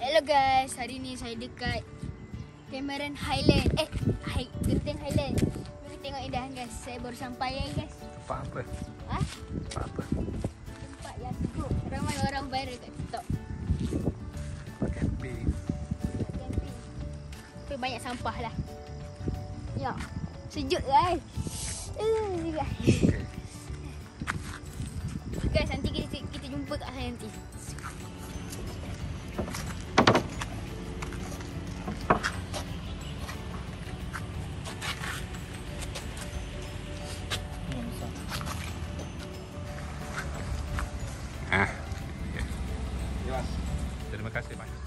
Hello guys, hari ni saya dekat Cameron Highland. Genting Highland. Mari tengok indah guys. Saya baru sampai guys. Tempat apa? Ha? Tempat apa? Tempat yang sejuk. Ramai orang viral kat TikTok. Tempat camping. Camping. Tapi banyak sampah lah. Ya. Sejuk guys. Okay. Guys, nanti kita jumpa kat sana nanti. Terima kasih banyak.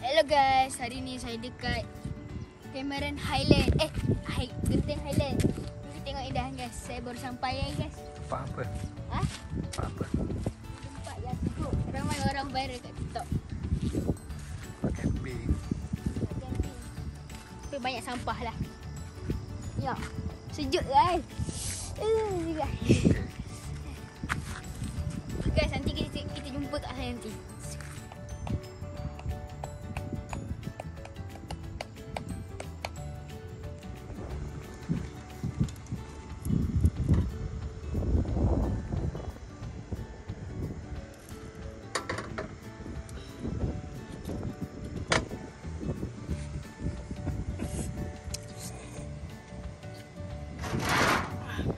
Hello guys, hari ni saya dekat Cameron Highland. Genting Highland. Mari tengok indah guys. Saya baru sampai guys. Tempat apa? Ha? Tempat apa? Tempat yang sejuk. Ramai orang viral kat TikTok. Tempat camping. Camping. Tapi banyak sampah lah. Ya. Sejuk guys. Okay. Guys, nanti kita jumpa kat sana nanti.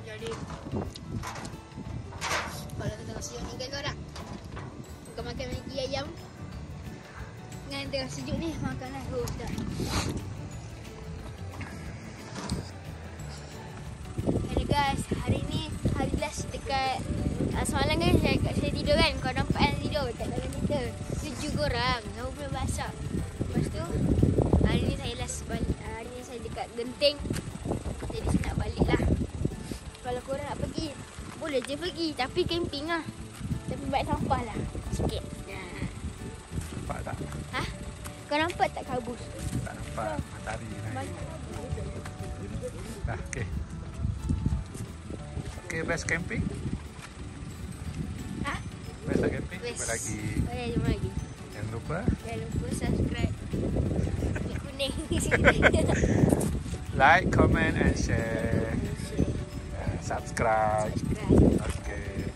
Jadi kalau tengah sejuk ni kan korang makan Maggi ayam dengan tengah sejuk ni makanlah. Sedap. Hello guys, hari ni hari last dekat semalam kan saya tidur kan. Kau nampak kan tidur kat dalam kita. Sejuk korang, saya belum basah. Lepas tu hari ni saya last balik. Hari ni saya dekat Genting. Jadi saya nak balik lah. Kalau korang nak pergi, boleh je pergi. Tapi camping lah. Tapi banyak sampah lah. Sikit. Nampak tak? Ha? Kau nampak tak kabus? Tak nampak matahari naik. Dah, okay. Okay, best camping? Ha? Best tak camping? Best. Jumpa lagi. Jumpa lagi. Jangan lupa Jangan lupa subscribe. Klik kuning. like, comment and share. Subscribe. Subscribe. Okay.